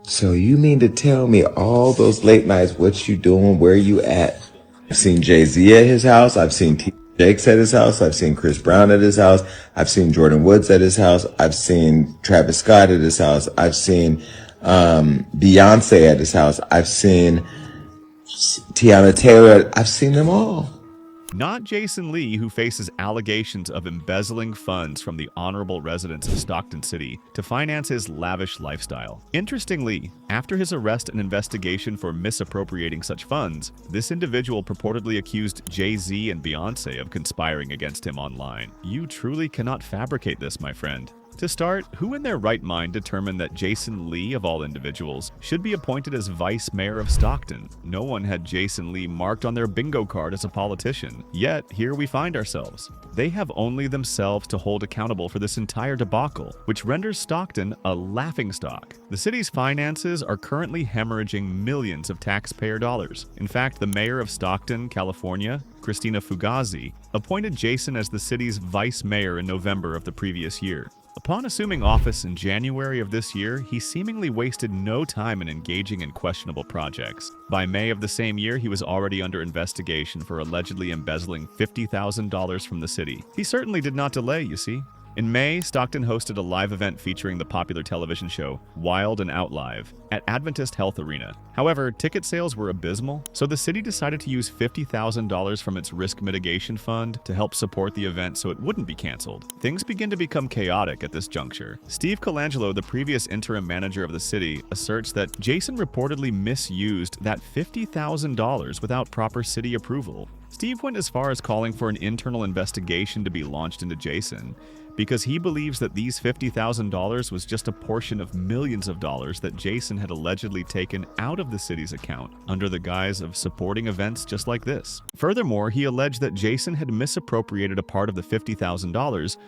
So you mean to tell me all those late nights, what you doing, where you at? I've seen Jay Z at his house. I've seen T. Jakes at his house. I've seen Chris Brown at his house. I've seen Jordan Woods at his house. I've seen Travis Scott at his house. I've seen Beyonce at his house. I've seen Tiana Taylor. I've seen them all. Not Jason Lee, who faces allegations of embezzling funds from the honorable residents of Stockton City to finance his lavish lifestyle. Interestingly, after his arrest and investigation for misappropriating such funds, this individual purportedly accused Jay Z and Beyoncé of conspiring against him online. You truly cannot fabricate this, my friend. To start, who in their right mind determined that Jason Lee, of all individuals, should be appointed as vice mayor of Stockton? No one had Jason Lee marked on their bingo card as a politician. Yet, here we find ourselves. They have only themselves to hold accountable for this entire debacle, which renders Stockton a laughingstock. The city's finances are currently hemorrhaging millions of taxpayer dollars. In fact, the mayor of Stockton, California, Christina Fugazi, appointed Jason as the city's vice mayor in November of the previous year. Upon assuming office in January of this year, he seemingly wasted no time in engaging in questionable projects. By May of the same year, he was already under investigation for allegedly embezzling $50,000 from the city. He certainly did not delay, you see. In May, Stockton hosted a live event featuring the popular television show Wild and Out Live at Adventist Health Arena. However, ticket sales were abysmal, so the city decided to use $50,000 from its risk mitigation fund to help support the event so it wouldn't be canceled. Things begin to become chaotic at this juncture. Steve Colangelo, the previous interim manager of the city, asserts that Jason reportedly misused that $50,000 without proper city approval. Steve went as far as calling for an internal investigation to be launched into Jason, because he believes that these $50,000 was just a portion of millions of dollars that Jason had allegedly taken out of the city's account under the guise of supporting events just like this. Furthermore, he alleged that Jason had misappropriated a part of the $50,000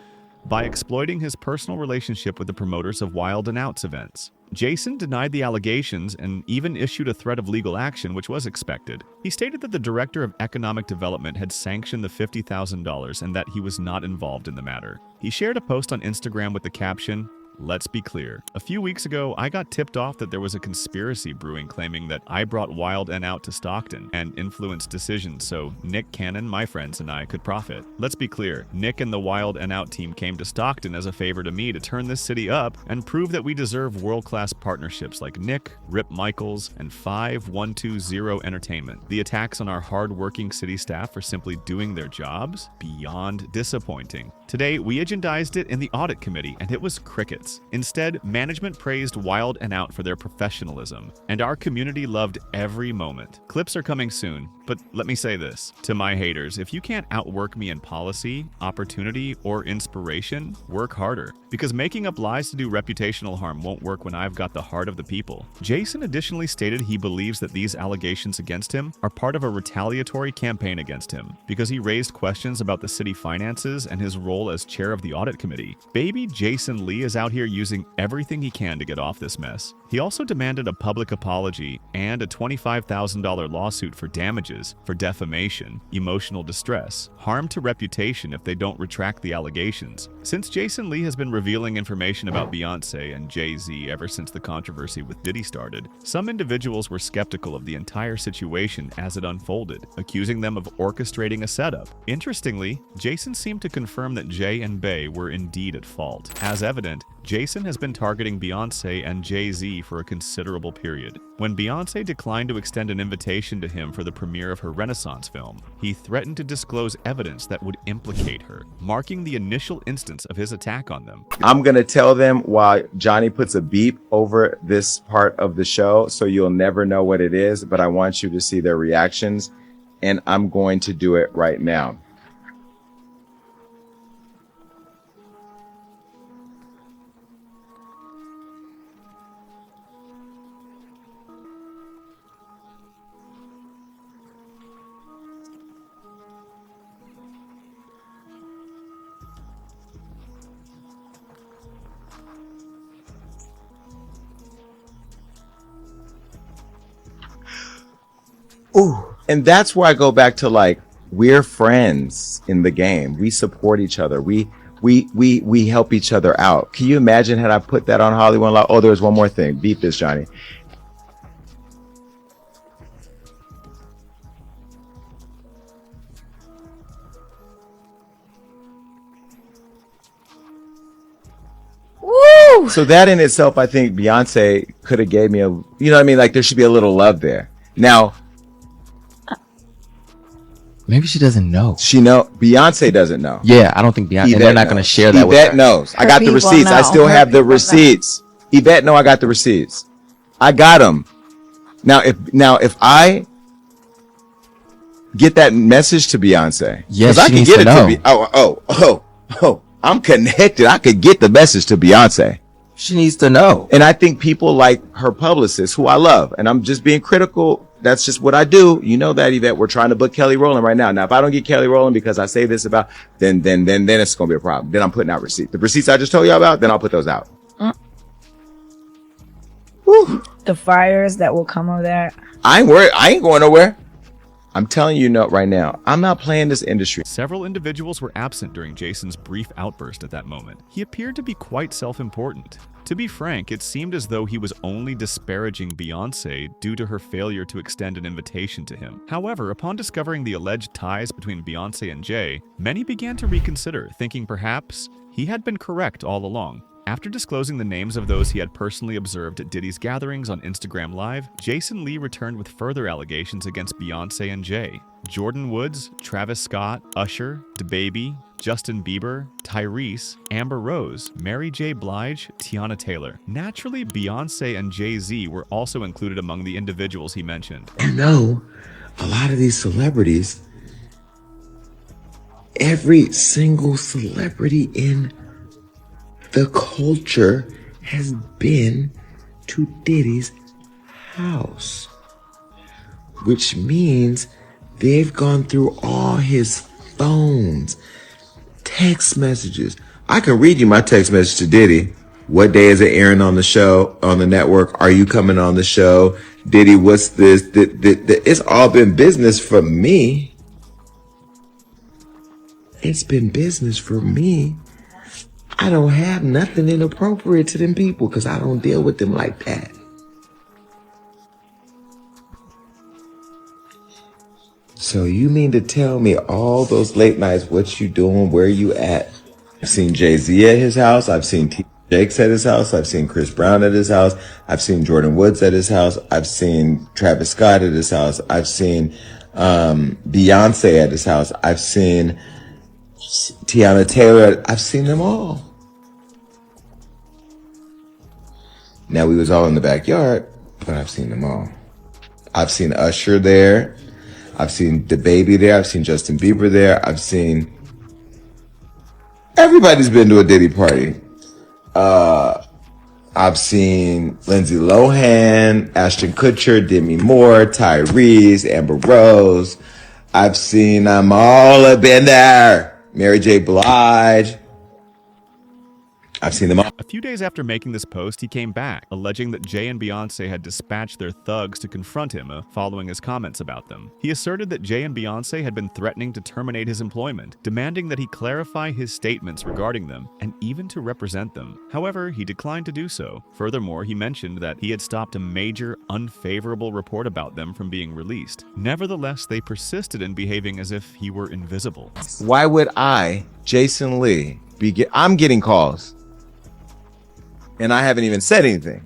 by exploiting his personal relationship with the promoters of Wild and Out's events. Jason denied the allegations and even issued a threat of legal action, which was expected. He stated that the director of economic development had sanctioned the $50,000 and that he was not involved in the matter. He shared a post on Instagram with the caption, "Let's be clear. A few weeks ago, I got tipped off that there was a conspiracy brewing claiming that I brought Wild and Out to Stockton and influenced decisions so Nick Cannon, my friends, and I could profit. Let's be clear. Nick and the Wild and Out team came to Stockton as a favor to me to turn this city up and prove that we deserve world-class partnerships like Nick, Rip Michaels, and 5120 Entertainment. The attacks on our hard-working city staff for simply doing their jobs? Beyond disappointing. Today, we agendized it in the audit committee, and it was crickets. Instead, management praised Wild and Out for their professionalism, and our community loved every moment. Clips are coming soon, but let me say this. To my haters, if you can't outwork me in policy, opportunity, or inspiration, work harder. Because making up lies to do reputational harm won't work when I've got the heart of the people. Jason additionally stated he believes that these allegations against him are part of a retaliatory campaign against him, because he raised questions about the city finances and his role as chair of the audit committee. Baby Jason Lee is out here using everything he can to get off this mess. He also demanded a public apology and a $25,000 lawsuit for damages, for defamation, emotional distress, harm to reputation if they don't retract the allegations. Since Jason Lee has been revealing information about Beyoncé and Jay Z ever since the controversy with Diddy started, some individuals were skeptical of the entire situation as it unfolded, accusing them of orchestrating a setup. Interestingly, Jason seemed to confirm that Jay and Bey were indeed at fault. As evident, Jason has been targeting Beyoncé and Jay Z for a considerable period. When Beyoncé declined to extend an invitation to him for the premiere of her Renaissance film, he threatened to disclose evidence that would implicate her, marking the initial instance of his attack on them. I'm going to tell them while Johnny puts a beep over this part of the show, so you'll never know what it is, but I want you to see their reactions, and I'm going to do it right now. Ooh. And that's where I go back to, like, we're friends in the game. We support each other. We we help each other out. Can you imagine had I put that on Hollywood Law? Oh, there was one more thing. Beat this, Johnny. Woo! So that in itself, I think Beyonce could have gave me a, you know what I mean? Like there should be a little love there. Now, Maybe she doesn't know. Beyonce doesn't know. Yeah, I don't think Beyonce. And they're not going to share that with her. Yvette knows. I got the people receipts. I know. still Her have the people know. receipts. Yvette know I got the receipts. I got them. Now if I get that message to Beyonce, Yes, 'cause I she can needs get to it know. to be. I'm connected. I could get the message to Beyonce. She needs to know. And I think people like her publicist, who I love, and I'm just being critical. That's just what I do. You know that, Yvette. We're trying to book Kelly Rowland right now. Now, if I don't get Kelly Rowland because I say this about, then it's gonna be a problem. Then I'm putting out receipts. The receipts I just told you about, then I'll put those out. The fires that will come of that. I ain't worried. I ain't going nowhere. I'm telling you right now, I'm not playing this industry. Several individuals were absent during Jason's brief outburst at that moment. He appeared to be quite self-important. To be frank, it seemed as though he was only disparaging Beyoncé due to her failure to extend an invitation to him. However, upon discovering the alleged ties between Beyoncé and Jay, many began to reconsider, thinking perhaps he had been correct all along. After disclosing the names of those he had personally observed at Diddy's gatherings on Instagram Live, Jason Lee returned with further allegations against Beyoncé and Jay. Jordan Woods, Travis Scott, Usher, DaBaby, Justin Bieber, Tyrese, Amber Rose, Mary J. Blige, Tiana Taylor. Naturally, Beyoncé and Jay Z were also included among the individuals he mentioned. You know, a lot of these celebrities, every single celebrity in the culture has been to Diddy's house, which means they've gone through all his phones, text messages. I can read you my text message to Diddy. What day is it airing on the show, on the network? Are you coming on the show? Diddy, what's this? It's all been business for me. It's been business for me. I don't have nothing inappropriate to them people because I don't deal with them like that. So you mean to tell me all those late nights, what you doing, where you at? I've seen Jay Z at his house. I've seen Jake at his house. I've seen Chris Brown at his house. I've seen Jordan Woods at his house. I've seen Travis Scott at his house. I've seen Beyonce at his house. I've seen Tiana Taylor. I've seen them all. Now, we was all in the backyard, but I've seen them all. I've seen Usher there. I've seen DaBaby there. I've seen Justin Bieber there. I've seen... Everybody's been to a Diddy party. I've seen Lindsay Lohan, Ashton Kutcher, Demi Moore, Tyrese, Amber Rose. I've seen them all have been there. Mary J. Blige. I've seen them all. A few days after making this post, he came back, alleging that Jay and Beyoncé had dispatched their thugs to confront him following his comments about them. He asserted that Jay and Beyoncé had been threatening to terminate his employment, demanding that he clarify his statements regarding them, and even to represent them. However, he declined to do so. Furthermore, he mentioned that he had stopped a major, unfavorable report about them from being released. Nevertheless, they persisted in behaving as if he were invisible. Why would I, Jason Lee, I'm getting calls. And I haven't even said anything.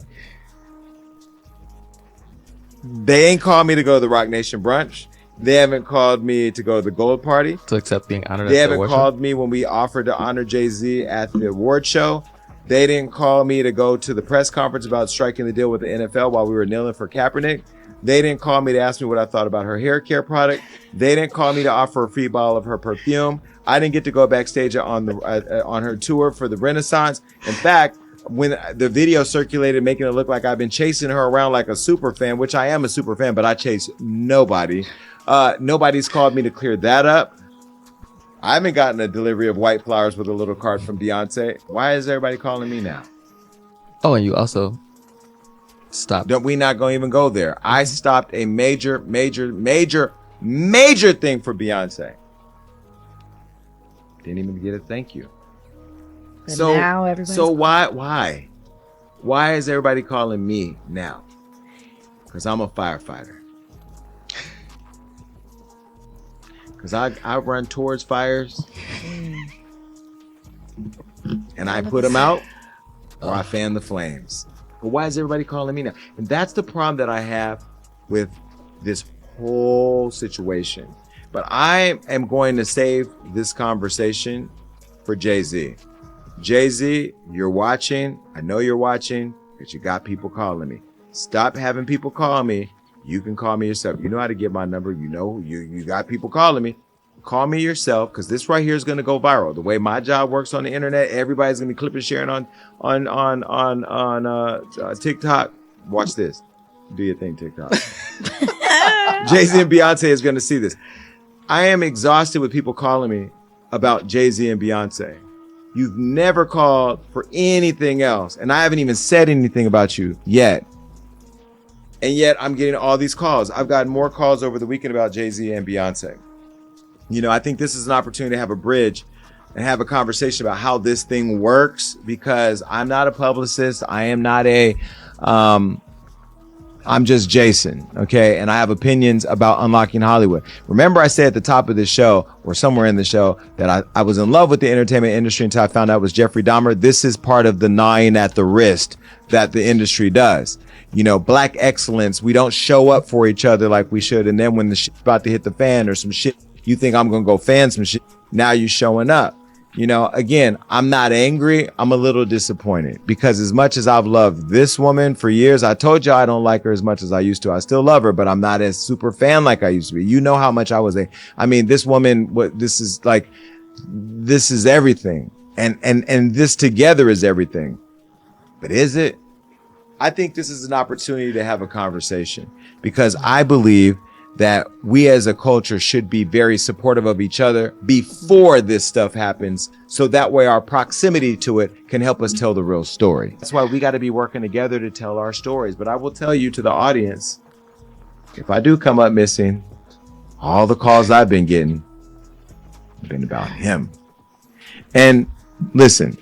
They ain't called me to go to the Rock Nation brunch. They haven't called me to go to the Gold Party. To accept being honored at They the haven't award show? called me when we offered to honor Jay Z at the award show. They didn't call me to go to the press conference about striking the deal with the NFL while we were kneeling for Kaepernick. They didn't call me to ask me what I thought about her hair care product. They didn't call me to offer a free bottle of her perfume. I didn't get to go backstage on her tour for the Renaissance. In fact, when the video circulated making it look like I've been chasing her around like a super fan, which I am a super fan, but I chase nobody. Nobody's called me to clear that up. I haven't gotten a delivery of white flowers with a little card from Beyonce. Why is everybody calling me now? Oh, and you also stopped. Don't we not going to even go there? I stopped a major thing for Beyonce. Didn't even get a thank you. But now everybody's so why is everybody calling me now? Because I'm a firefighter. Because I run towards fires and I put them out or I fan the flames. But why is everybody calling me now? And that's the problem that I have with this whole situation. But I am going to save this conversation for Jay Z. Jay Z, you're watching. I know you're watching, but you got people calling me. Stop having people call me. You can call me yourself. You know how to get my number. You know, you got people calling me. Call me yourself, because this right here is going to go viral. The way my job works on the internet, everybody's going to be clipping, sharing on TikTok. Watch this. Do your thing, TikTok. Jay Z and Beyonce is going to see this. I am exhausted with people calling me about Jay Z and Beyonce. You've never called for anything else, and I haven't even said anything about you yet. And yet I'm getting all these calls. I've gotten more calls over the weekend about Jay Z and Beyonce. You know, I think this is an opportunity to have a bridge and have a conversation about how this thing works, because I'm not a publicist. I am not I'm just Jason, okay? And I have opinions about unlocking Hollywood. Remember I said at the top of this show, or somewhere in the show, that I was in love with the entertainment industry until I found out it was Jeffrey Dahmer. This is part of the gnawing at the wrist that the industry does. You know, black excellence, we don't show up for each other like we should. And then when the shit's about to hit the fan or some shit, you think I'm going to go fan some shit. Now you showing up. You know, again, I'm not angry. I'm a little disappointed, because as much as I've loved this woman for years, I told you I don't like her as much as I used to. I still love her, but I'm not as super fan like I used to be. You know how much I was this woman, this is everything. And this together is everything. But is it? I think this is an opportunity to have a conversation, because I believe that we as a culture should be very supportive of each other before this stuff happens, so that way our proximity to it can help us tell the real story. That's why we got to be working together to tell our stories. But I will tell you, to the audience, if I do come up missing, all the calls I've been getting have been about him. And listen,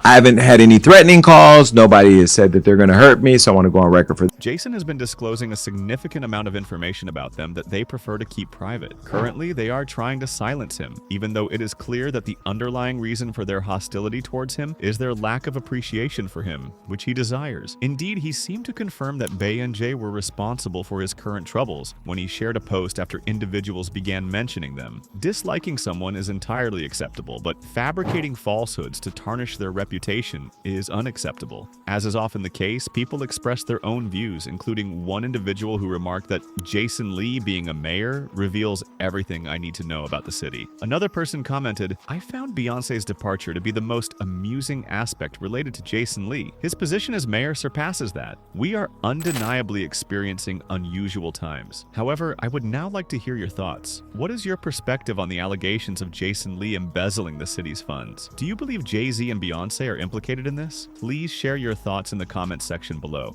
I haven't had any threatening calls. Nobody has said that they're going to hurt me, so I want to go on record for Jason has been disclosing a significant amount of information about them that they prefer to keep private. Currently, they are trying to silence him, even though it is clear that the underlying reason for their hostility towards him is their lack of appreciation for him, which he desires. Indeed, he seemed to confirm that Bey and Jay were responsible for his current troubles when he shared a post after individuals began mentioning them. Disliking someone is entirely acceptable, but fabricating falsehoods to tarnish their reputation is unacceptable. As is often the case, people express their own views, including one individual who remarked that Jason Lee being a mayor reveals everything I need to know about the city. Another person commented, "I found Beyonce's departure to be the most amusing aspect related to Jason Lee. His position as mayor surpasses that. We are undeniably experiencing unusual times. However, I would now like to hear your thoughts. What is your perspective on the allegations of Jason Lee embezzling the city's funds? Do you believe Jay Z and Beyonce are implicated in this? Please share your thoughts in the comments section below.